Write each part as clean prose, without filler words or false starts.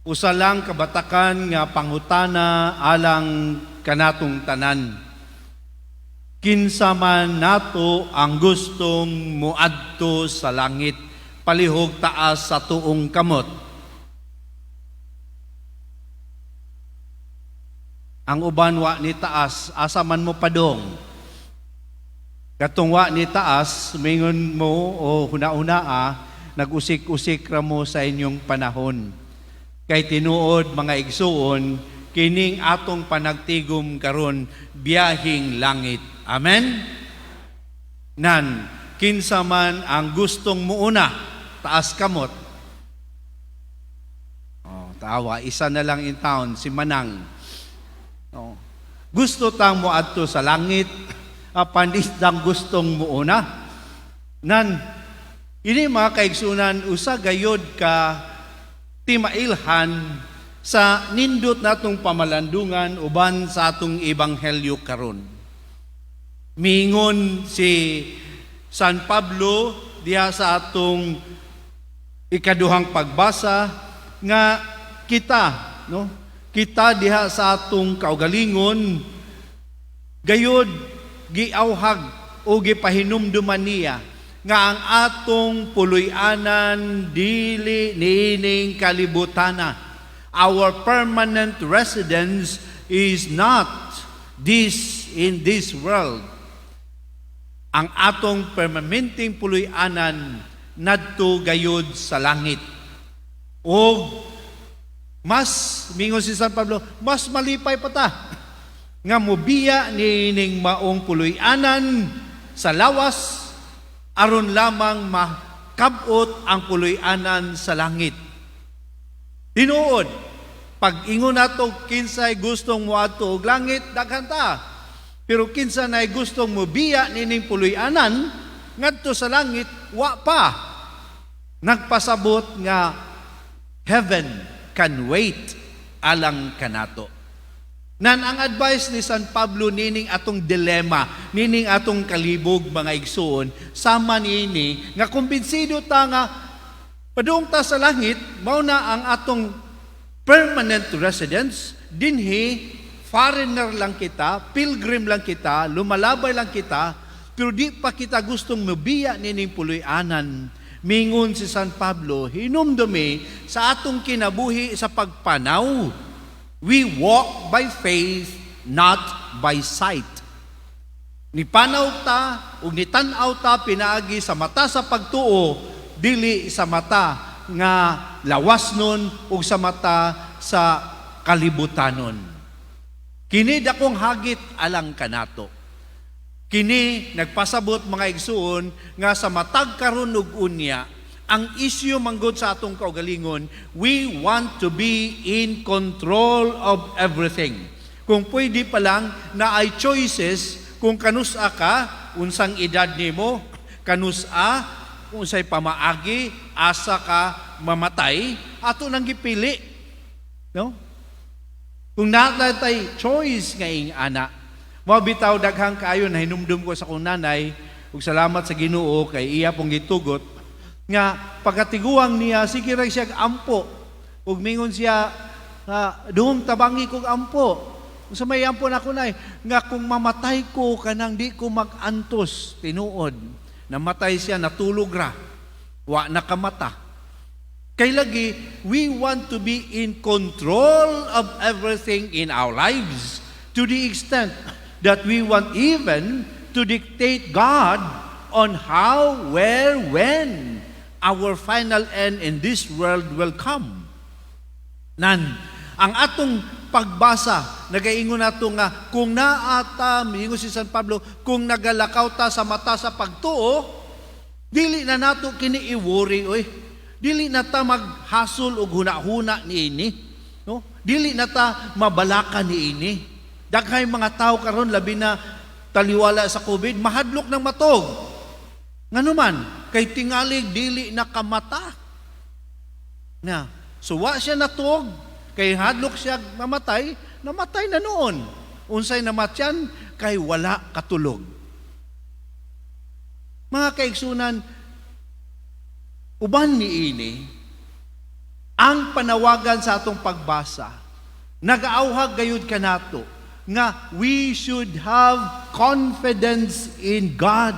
Usa lang kabatakan nga pangutana alang kanatong tanan. Kinsa man nato ang gustong muadto sa langit, palihog taas sa tuong kamot. Ang uban wa ni taas, asa man mo padong. Katong wa ni taas, mingon mo o huna-una nag-usik-usik ra mo sa inyong panahon. Kay tinuod mga igsuon, kining atong panagtigom karon biyahing langit. Amen? Nan, kinsa man ang gustong muuna, taas kamot. Tawa, isa na lang in town, si Manang. Gusto tang muadto sa langit, pandisdang gustong muuna. Nan, ini mga kaigsunan, usa gayod ka timailhan sa nindot natong pamalandungan uban sa atong ebanghelyo karon. Mingon si San Pablo diha sa atong ikaduhang pagbasa nga kita diha sa atong kaugalingon gayod giawhag o gipahinumduman niya nga ang atong puloy-anan dili niining kalibutana. Our permanent residence is not in this world. Ang atong permanenteng puloy-anan nadto gayod sa langit. O mas, mingon si San Pablo, mas malipay pa ta nga mobiya niining maong puloy-anan sa lawas aron lamang makabot ang puloy-anan sa langit. Tinuod, pag ingon nato kinsay gustong moadto og langit, daghan ta. Pero kinsa nay gustong mobiya nining puloy-anan ngadto sa langit, wa pa. Nagpasabot nga heaven can wait alang kanato. Nan ang advice ni San Pablo nining atong dilema, nining atong kalibog mga igsuon, sama niini nga kumbinsido ta nga padung ta sa langit, mao na ang atong permanent residence, dinhi foreigner lang kita, pilgrim lang kita, lumalabay lang kita, pero di pa kita gustong mabiya nining puloy-anan. Mingon si San Pablo, hinumdumi sa atong kinabuhi sa pagpanaw. We walk by faith, not by sight. Nipanaw ta, ug nitanaw ta pinaagi sa mata sa pagtuo, dili sa mata nga lawasnon ug sa mata sa kalibutanon. Kini dakong hagit alang kanato. Kini nagpasabot mga igsuon nga sa matag karon ug unya, ang isyu manggod sa atong kaugalingon, we want to be in control of everything. Kung pwede pa lang na ay choices, kung kanusa ka, unsang edad nimo, kanusa, unsay pamaagi, asa ka mamatay, ato nang gipili. No? Kung natay choice nga ing ana, mabitaw daghang kaayo na hinumdum ko sa kong nanay, ug salamat sa Ginoo kay iya pong gitugot, nga pagkatiguang niya, sige rin siya ampo. Ug mingon siya, doon tabangi kong ampo. Sa may ampo na ko na nga kung mamatay ko, kanang di ko mag-antos, tinuod. Namatay siya, natulog ra. Wa nakamata. Kay lagi, we want to be in control of everything in our lives to the extent that we want even to dictate God on how, where, when our final end in this world will come. Nan, ang atong pagbasa, nagaingon nato nga, kung naata, mingon si San Pablo, kung nagalakaw ta sa mata sa pagtuo, dili na nato kini i-worry, dili na ta maghasol og huna-huna niini, no? Dili na ta mabalaka niini. Daghay mga tao karon labi na taliwala sa COVID, mahadlok ng matog. Ngano man, kay tingalig dili nakamata. Na, so wa siya natog, kay hadlok siya namatay na noon. Unsay namatyan, kay wala katulog. Mga kaigsunan, uban niini, ang panawagan sa atong pagbasa, nagaauhag gayud kanato nga we should have confidence in God.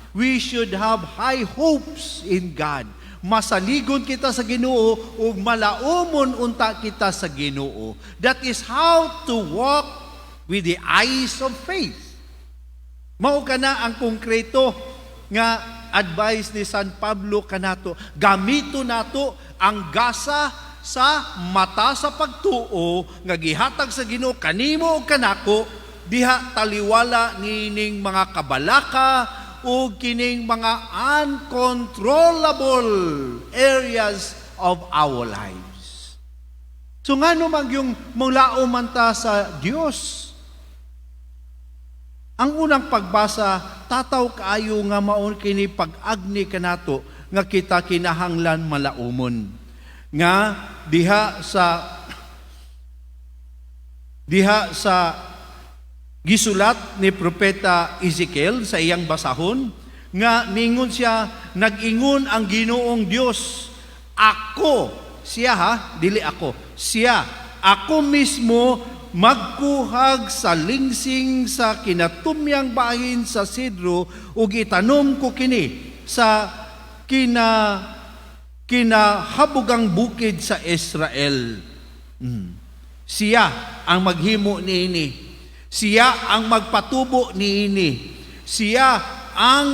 We should have high hopes in God. Masaligon kita sa Ginoo ug malaumon unta kita sa Ginoo. That is how to walk with the eyes of faith. Mao kana ang konkreto nga advice ni San Pablo kanato. Gamito nato ang gasa sa mata sa pagtuo nga gihatag sa Ginoo kanimo ug kanako, diha taliwala nining mga kabalaka o kining mga uncontrollable areas of our lives. So nga naman yung mulaom man ta sa Diyos. Ang unang pagbasa, tataw kaayo nga maon kini pag-agni kanato nga kita kinahanglan malaumon. Nga diha sa gisulat ni Propeta Ezekiel sa iyang basahon, nga ningon siya, nag-ingon ang Ginoong Dios, ako, siya ha, dili ako, siya, ako mismo magkuhag sa lingsing sa kinatumyang bahin sa sidro ug itanom ko kini sa kinahabugang bukid sa Israel. Siya ang maghimo niini. Siya ang magpatubo niini. Siya ang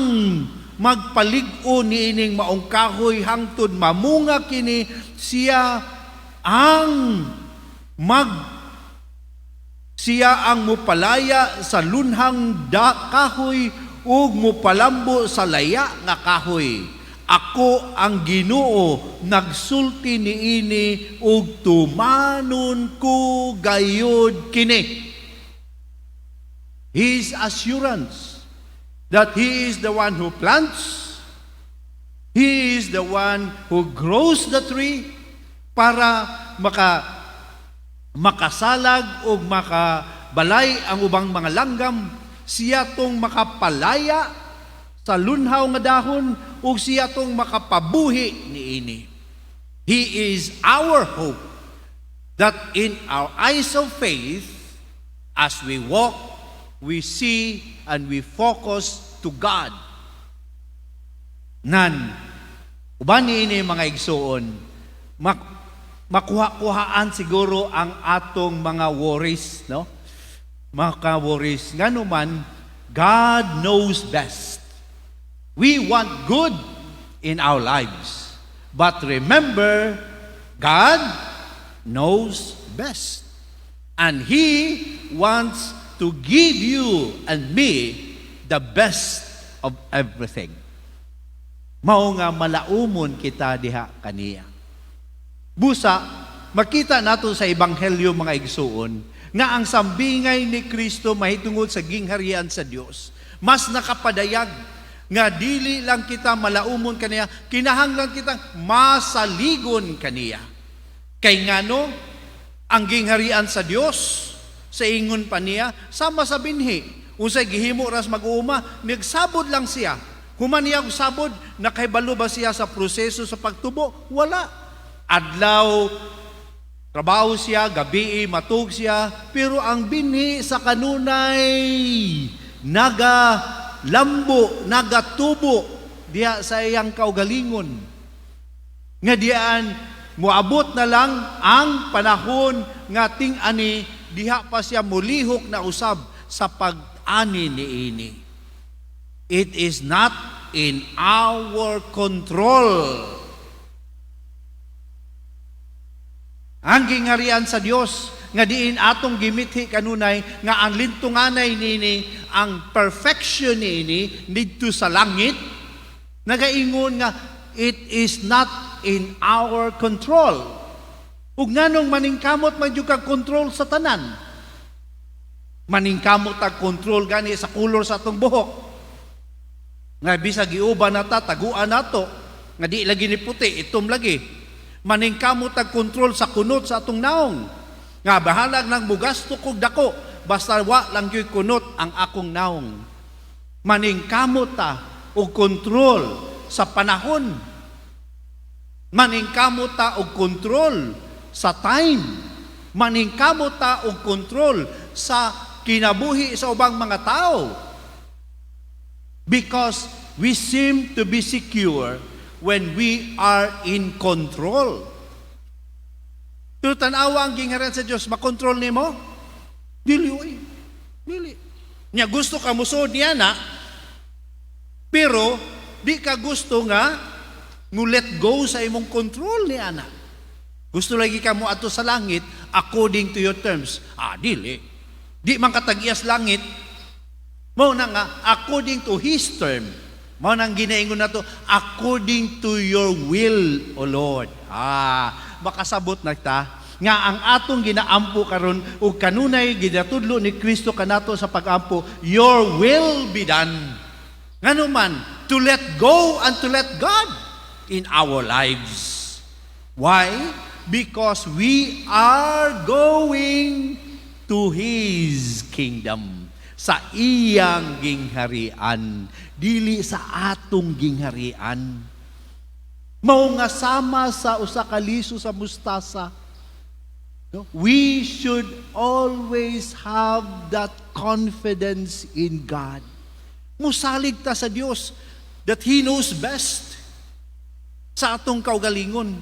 magpalig-o niining maong kahoy hangtod mamunga kini. Siya ang mupalaya sa lunhang kahoy ug mupalambo sa laya nga kahoy. Ako ang Ginoo, nagsulti niini ug tumanon ko gayud kini. His assurance that He is the one who plants, He is the one who grows the tree para makasalag o makabalay ang ubang mga langgam. Siya tong makapalaya sa lunhaw nga dahon o siya tong makapabuhi niini. He is our hope that in our eyes of faith, as we walk, we see and we focus to God. Uban niini mga igsoon, makuha-kuhaan siguro ang atong mga worries, no? Mga worries. Nga naman, God knows best. We want good in our lives. But remember, God knows best. And He wants to give you and me the best of everything. Mao nga malaumon kita diha kaniya. Busa, makita nato sa Ebanghelyo mga igsuon, nga ang sambingay ni Kristo mahitungod sa gingharian sa Dios. Mas nakapadayag nga dili lang kita malaumon kaniya, kinahanglan kitang masaligon kaniya. Kay ngano, ang gingharian sa Dios, sa ingon pa niya, sama sa binhi. Unsay gihimo ras mag-uuma, nagsabod lang siya. Human niya sabod, nakaibalo ba siya sa proseso sa pagtubo? Wala. Adlaw, trabaho siya, gabi, matug siya, pero ang binhi sa kanunay, nagalambo, nagatubo, diya sa iyang kaugalingon. Nga diyan, muabot na lang ang panahon nga ting-ani, diha pa siya mulihok na usab sa pag-ani niini. It is not in our control. Ang gingharian sa Dios nga diin atong gimithi kanunay nga ang lintunganay nini, ang perfection nini didto sa langit, nagaingon nga it is not in our control. Ug nganong maningkamot man jud kag control sa tanan. Maningkamot ang control gani sa kulor sa atong buhok. Nga bisag giuban nata, taguan nato, nga di lagi ni puti, itom lagi. Maningkamot ang control sa kunot sa atong naong. Nga bahalag nang mugasto kog dako, basta wa lang gyud kunot ang akong naong. Maningkamot ta og control sa panahon. Maningkamot ta og control sa time. Maningkamot ta og control sa kinabuhi sa ubang mga tao. Because we seem to be secure when we are in control. Pero tanawa ang gingharian sa Diyos, makontrol nimo? Dili, oy. Dili. Nya gusto ka musod niya na, pero di ka gusto nga let go sa imong control ni ana. Gusto lagi ka mo ato sa langit according to your terms. Dili. Di man katag-iyas langit. Mao na nga according to His term. Mao nang ginaingon nato according to your will, O Lord. Makasabot na ta nga ang atong ginaampo karon ug kanunay ginatudlo ni Kristo kanato sa pagampo, your will be done. Ngano man, to let go and to let God in our lives. Why? Because we are going to His kingdom. Sa iyang gingharian, dili sa atong gingharian. Mao nga sama sa usa ka liso sa mustasa. No? We should always have that confidence in God. Musalig ta sa Dios that He knows best sa atong kaugalingon.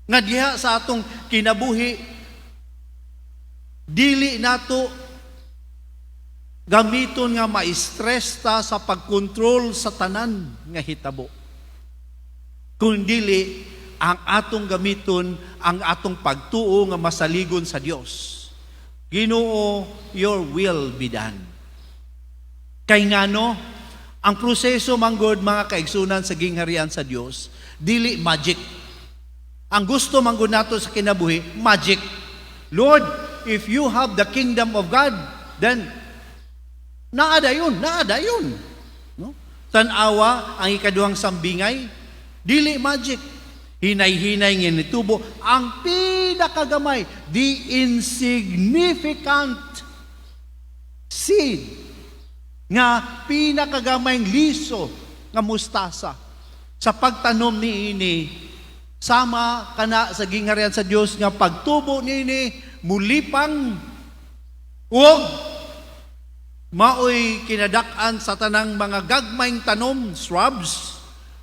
Nga diha sa atong kinabuhi, dili nato gamiton nga ma-stress ta sa pagkontrol sa tanan nga hitabo. Kung dili, ang atong gamiton, ang atong pagtuo nga masaligon sa Dios. Ginoo, your will be done. Kay ngano, ang proseso manggod mga kaigsunan sa gingharian sa Dios, dili magic. Ang gusto manggod nato sa kinabuhi, magic. Lord, if you have the kingdom of God, then naada yun. No? Tanawa ang ikaduhang sambingay, dili magic. Hinay-hinay nga nitubo ang pinakagamay, the insignificant seed nga pinakagamay liso nga mustasa. Sa pagtanom niini, sama kana sa gingharian sa Dios nga pagtubo niini mulipang ug maoy kinadak-an sa tanang mga gagmayng tanom, shrubs,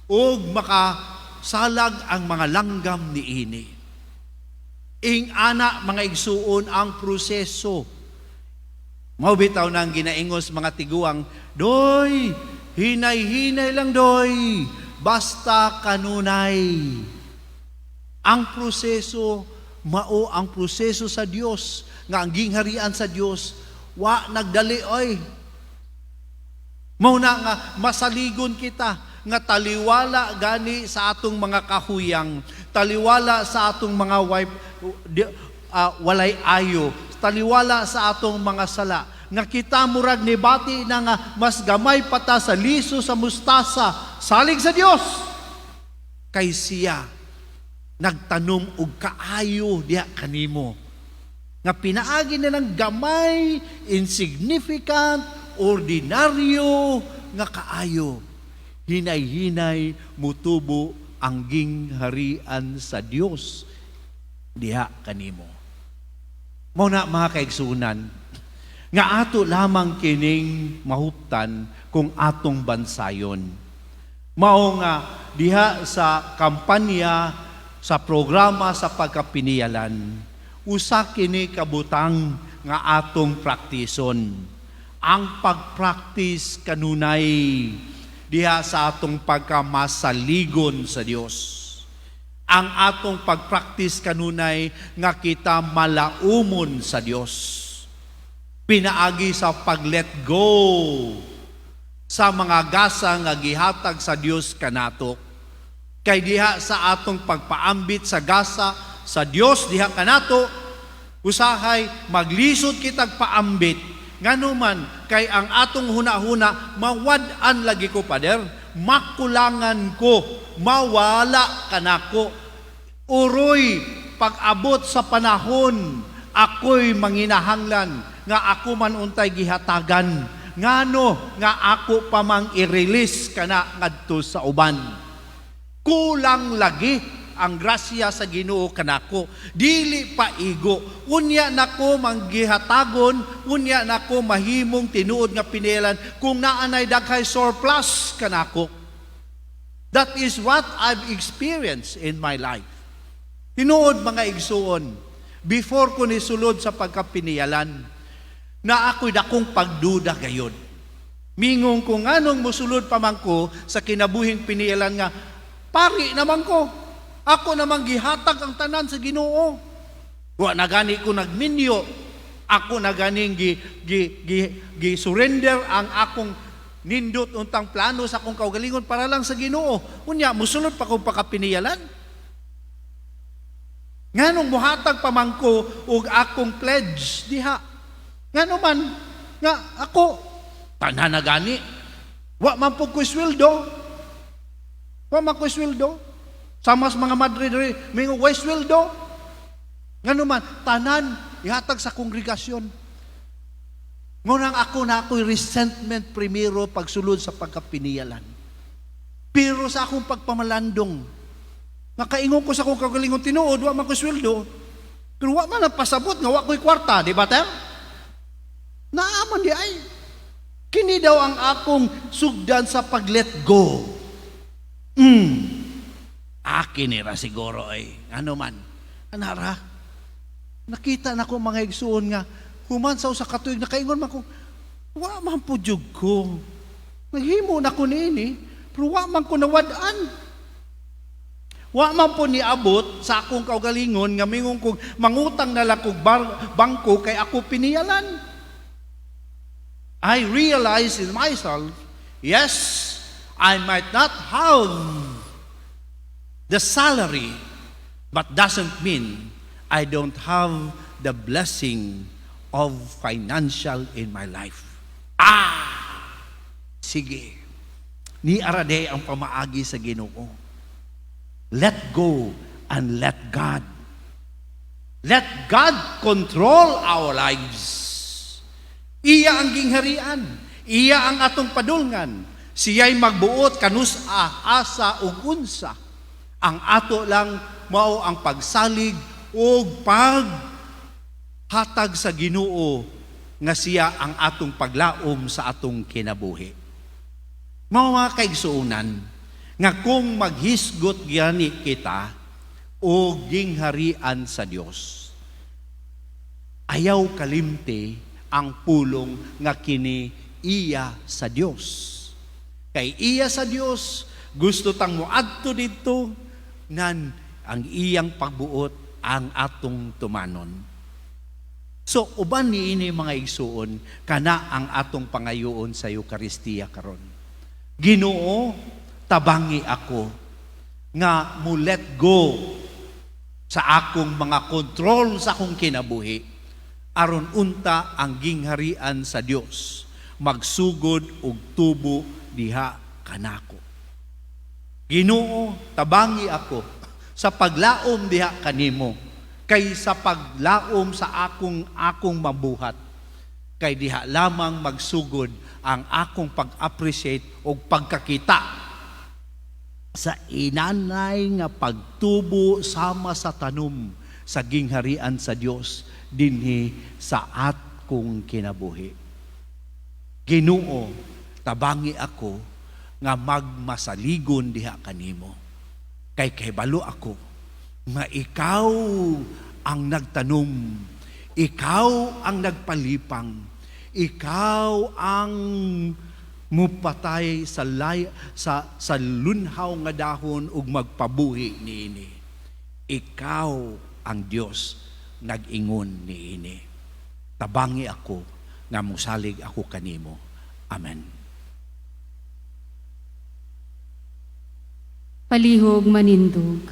ug makasalag ang mga langgam niini. Ing ana mga igsuon ang proseso. Mao bitaw nang ginaingos mga tiguang, doy, hinay-hinay lang doy, basta kanunay. Ang proseso, mao ang proseso sa Dios, nga ang gingharian sa Dios, wa nagdali oy. Mao na nga masaligon kita nga taliwala gani sa atong mga kahuyang, taliwala sa atong mga walay ayo, taliwala sa atong mga sala, nga kita murag ni bati na nga mas gamay pata sa liso sa mustasa, salig sa Dios. Kay siya nagtanom og kaayo diha kanimo. Nga pinaagi na ng gamay, insignificant, ordinaryo, nga kaayo. Hinay-hinay mutubo ang gingharian sa Dios diha kanimo. Mao na mga kaigsunan, nga ato lamang kining mahuptan kung atong bansayon. Mao nga diha sa kampanya, sa programa sa pagkapiniyalan, usa kini kabutang nga atong praktison. Ang pagpraktis kanunay diha sa atong pagkamasaligon sa Dios. Ang atong pagpraktis kanunay nga kita malaumon sa Dios. Pinaagi sa pag-let go sa mga gasa nga gihatag sa Dios kanato. Kay diha sa atong pagpaambit sa gasa sa Dios diha kanato, usahay maglisod kitag paambit. Nganuman kay ang atong hunahuna mawad-an lagi ko pader, makulangan ko, mawala kanako. Uroy pag-abot sa panahon, ako'y manginahanglan nga ako man untay gihatagan. Ngano nga ako pa mang i-release kana ngadto sa uban. Kulang lagi ang grasya sa Ginoo kanako. Dili pa igo. Unya nako manggihatagon, unya nako mahimong tinuod nga pinilan kung naanay daghay surplus kanako. That is what I've experienced in my life. Tinuod mga igsuon, before ko nisulod sa pagkapiniyalan, na ako'y dakong pagduda gayod. Mingong kung anong musulod pa man ko sa kinabuhing piniyalan nga, pari naman ko. Ako namang gihatag ang tanan sa Ginoo. Wa na gani ko nagminyo. Ako na ganing gi-surrender ang akong nindot untang plano sa akong kaugalingon para lang sa Ginoo. Unya, musulod pa kong pakapiniyalan. Nganong muhatag pa man ko og akong pledge diha. Ngano man nga ako tanan na gani. Wa man po ko sweldo. Wa man ko sweldo. Sama sa mga madre diri, may wa sweldo. Ngano man tanan ihatag sa kongregasyon. Ngunang ako na ako'y resentment primero pagsulod sa pagkapiniyalan. Pero sa akong pagpamalandong, nakaingon ko sa akong kagalingon tinuod, wa man ko sweldo. Pero wa man napasabot nga wa ko'y kwarta, di ba tayo? Naaman di ay. Kini daw ang akong sugdan sa pag-let go. Akin nira siguro ay. Ano man. Anara. Nakita na ko mga igsuon nga, human sa usa ka tuig nakaingon man ko, wa man po jud ko. Naghimo na ko niini, pero wa man ko nawad-an. Wa man po niabot sa akong kaugalingon nga mingon kog mangutang na lang kog bangko kay ako piniyalan. I realize in myself, yes, I might not have the salary, but doesn't mean I don't have the blessing of financial in my life. Sige. Ni arade ang pamaagi sa Ginoo. Let go and let God. Let God control our lives. Iya ang gingharian. Iya ang atong padulngan. Siya'y magbuot kanusa, asa ug unsa. Ang ato lang mao ang pagsalig ug paghatag sa Ginoo nga siya ang atong paglaom sa atong kinabuhi. Mga kaigsuunan, nga kung maghisgot gani kita o gingharian sa Dios, ayaw kalimte ang pulong nga kini iya sa Dios. Kay iya sa Dios, gusto tang moadto dito nan ang iyang pagbuot ang atong tumanon. So, uban niini mga igsuon, kana ang atong pangayoon sa Eucharistia karon. Ginoo, tabangi ako nga mo let go sa akong mga kontrol sa akong kinabuhi aron unta ang gingharian sa Dios magsugod og tubo diha kanako. Ginoo, tabangi ako sa paglaom diha kanimo kay sa paglaom sa akong mabuhat kay diha lamang magsugod ang akong pag-appreciate o pagkakita sa inanay nga pagtubo sama sa tanom sa gingharian sa Dios dinhi sa akong kinabuhi. Ginoo, tabangi ako nga magmasaligon diha kanimo. Kay kahibalo ako nga ikaw ang nagtanom, ikaw ang nagpalipang, ikaw ang mupatay sa lunhaw nga dahon ug magpabuhi niini. Ikaw ang Dios nag-ingon niini. Tabangi ako nga musalig ako kanimo. Amen. Palihog manindog.